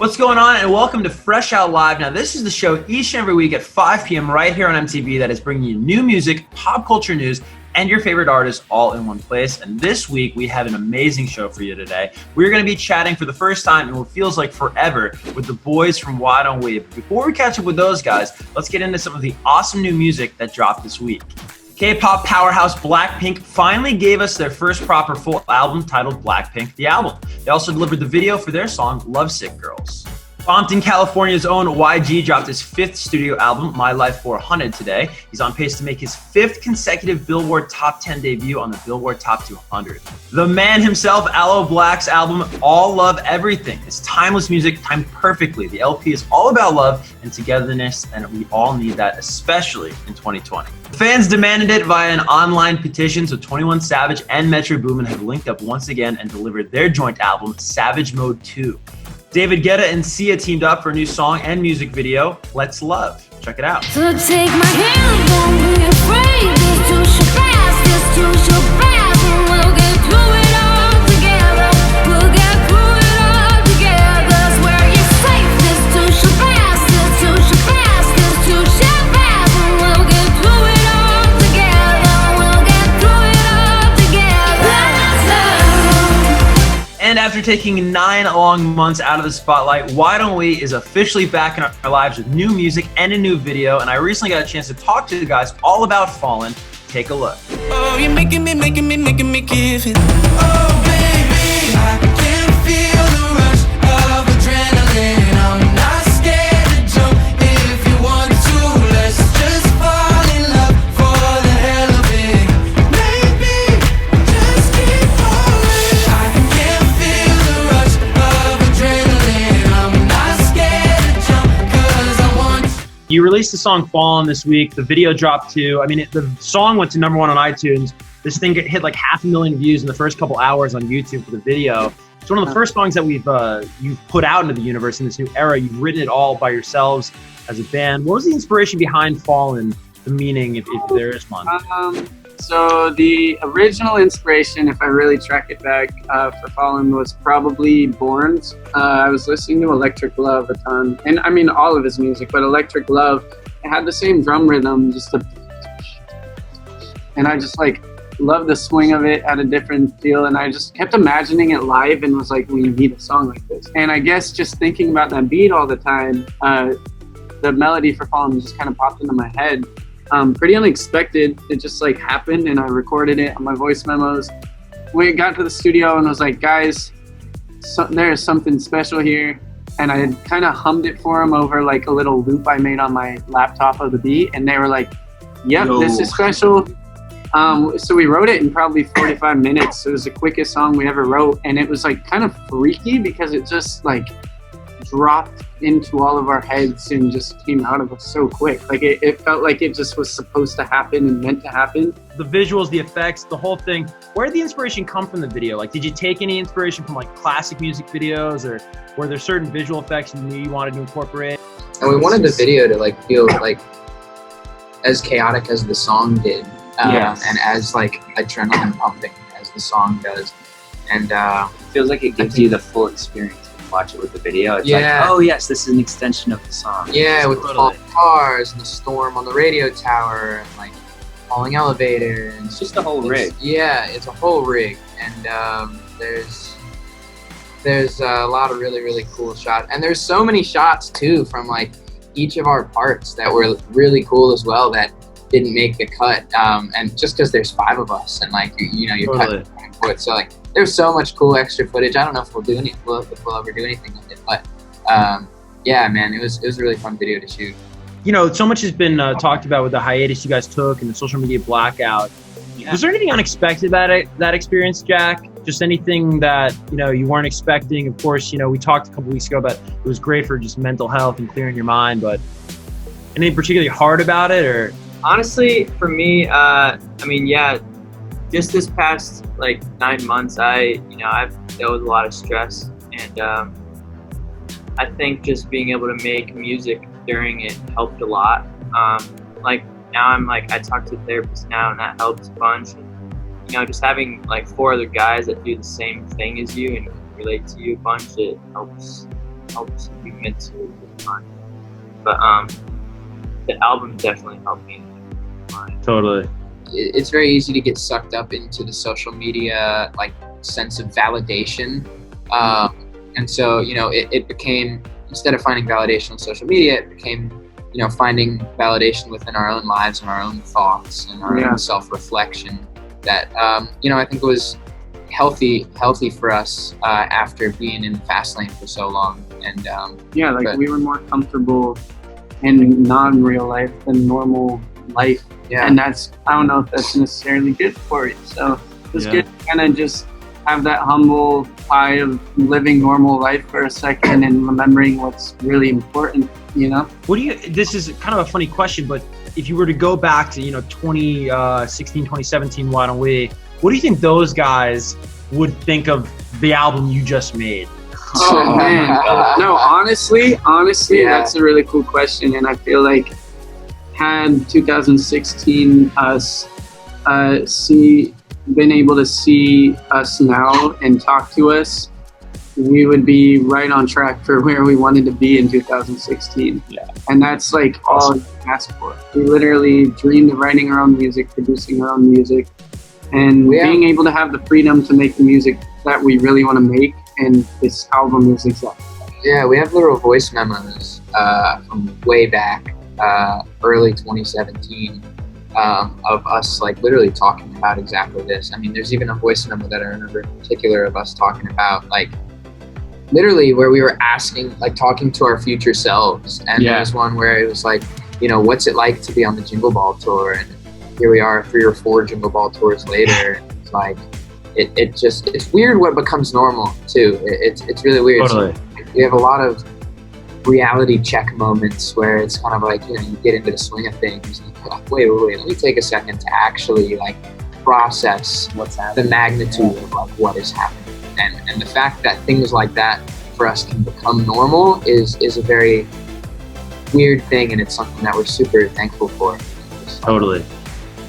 What's going on, and welcome to Fresh Out Live. Now, this is the show each and every week at 5 p.m. right here on MTV that is bringing you new music, pop culture news, and your favorite artists all in one place. And this week, we have an amazing show for you today. We're going to be chatting for the first time in what feels like forever with the boys from Why Don't We. Before we catch up with those guys, let's get into some of the awesome new music that dropped this week. K-pop powerhouse Blackpink finally gave us their first proper full album titled Blackpink, the Album. They also delivered the video for their song Lovesick Girls. Compton, California's own YG dropped his 5th studio album, My Life 400, today. He's on pace to make his 5th consecutive Billboard Top 10 debut on the Billboard Top 200. The man himself, Aloe Black's album, All Love Everything, is timeless music timed perfectly. The LP is all about love and togetherness, and we all need that, especially in 2020. Fans demanded it via an online petition, so 21 Savage and Metro Boomin have linked up once again and delivered their joint album, Savage Mode 2. David Guetta and Sia teamed up for a new song and music video, Let's Love. Check it out. So take my hand, don't be afraid. This too shall pass, this too shall pass, and we'll get through it all together. We'll get through it all together. Swear you're safe. This too shall pass, this too shall pass, this too shall pass, and we'll get through it all together. We'll get through it all together. Let's love. And after taking 9 long months out of the spotlight, Why Don't We is officially back in our lives with new music and a new video. And I recently got a chance to talk to the guys all about Fallen. Take a look. Oh, you're making me give it. Oh, baby, I can feel the rush of adrenaline. I'm not scared to jump if you want to. Let's just fall in love for the hell of it. Maybe just keep falling. I can feel the rush of adrenaline. I'm not scared to jump 'cause I want to. You released the song Fallen this week. The video dropped too. I mean, the song went to #1 on iTunes. This thing hit like 500,000 views in the first couple hours on YouTube for the video. It's one of the first songs that you've put out into the universe in this new era. You've written it all by yourselves as a band. What was the inspiration behind Fallen, the meaning, if there is one? So the original inspiration, if I really track it back, for Fallen was probably Born's. I was listening to Electric Love a ton, and I mean all of his music, but Electric Love, it had the same drum rhythm, and I just like loved the swing of it, had a different feel, and I just kept imagining it live and was like, we need a song like this. And I guess just thinking about that beat all the time, the melody for Fallen just kind of popped into my head. Pretty unexpected. It just like happened, and I recorded it on my voice memos. We got to the studio and was like, guys, there is something special here. And I had kind of hummed it for them over like a little loop I made on my laptop of the beat, and they were like, yep, This is special. So we wrote it in probably 45 minutes. It was the quickest song we ever wrote, and it was like kind of freaky because it just like dropped into all of our heads and just came out of us so quick. Like it felt like it just was supposed to happen and meant to happen. The visuals, the effects, the whole thing. Where did the inspiration come from the video? Like, did you take any inspiration from like classic music videos, or were there certain visual effects you knew you wanted to incorporate? And we wanted the video to like feel like as chaotic as the song did, and as like adrenaline pumping as the song does. And it feels like it gives you the full experience. Watch it with the video. It's like, oh yes, this is an extension of the song. Yeah, with the falling cars and the storm on the radio tower and like falling elevator. And it's just a whole rig. Yeah, it's a whole rig, and there's a lot of really, really cool shots. And there's so many shots too from like each of our parts that were really cool as well that didn't make the cut. And just because there's 5 of us and like you're Totally. cutting back and forth, so like there's so much cool extra footage. I don't know if we'll ever do anything with it, but yeah, man, it was a really fun video to shoot. You know, so much has been talked about with the hiatus you guys took and the social media blackout. Yeah. Was there anything unexpected about that experience, Jack? Just anything that you weren't expecting? Of course, we talked a couple weeks ago about it was great for just mental health and clearing your mind, but anything particularly hard about it, or? Honestly, for me, I mean, yeah, just this past like 9 months, I've dealt with a lot of stress, and I think just being able to make music during it helped a lot. Like now I'm like, I talk to a therapist now, and that helps a bunch. And, just having like 4 other guys that do the same thing as you and relate to you a bunch, it helps helps you mentally with time. But the album definitely helped me. Totally. It's very easy to get sucked up into the social media like sense of validation, and so it became, instead of finding validation on social media, it became finding validation within our own lives and our own thoughts and our own self-reflection that I think was healthy for us after being in the fast lane for so long. And we were more comfortable in non-real life than normal life. Yeah. And that's, I don't know if that's necessarily good for you. So it's good to kind of just have that humble pie of living normal life for a second and remembering what's really important, This is kind of a funny question, but if you were to go back to, 2016, 2017, Why Don't We, what do you think those guys would think of the album you just made? Oh man, no, honestly, that's a really cool question. And I feel like had 2016 us been able to see us now and talk to us, we would be right on track for where we wanted to be in 2016. Yeah. And that's like all you can ask for. We literally dreamed of writing our own music, producing our own music, and being able to have the freedom to make the music that we really want to make. And this album is exactly that. Yeah, we have little voice memos from way back, early 2017, of us like literally talking about exactly this. I mean, there's even a voice memo that I remember in particular of us talking about like literally where we were asking, like talking to our future selves. And there was one where it was like, what's it like to be on the Jingle Ball tour? And here we are 3 or 4 Jingle Ball tours later. It's like, it's weird what becomes normal too. It's really weird. Totally. So we have a lot of reality check moments where it's kind of like, you get into the swing of things and you're like, wait, let me take a second to actually like process the magnitude of like what is happening. And the fact that things like that for us can become normal is a very weird thing, and it's something that we're super thankful for. Totally.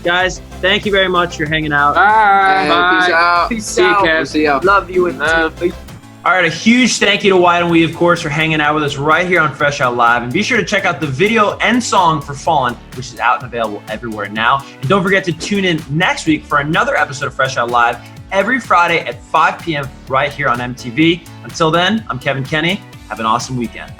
Guys, thank you very much for hanging out. Bye. Peace out. See you, Kev. See ya. Love you and All right, a huge thank you to Why Don't We, of course, for hanging out with us right here on Fresh Out Live. And be sure to check out the video and song for Fallen, which is out and available everywhere now. And don't forget to tune in next week for another episode of Fresh Out Live every Friday at 5 p.m. right here on MTV. Until then, I'm Kevin Kenny. Have an awesome weekend.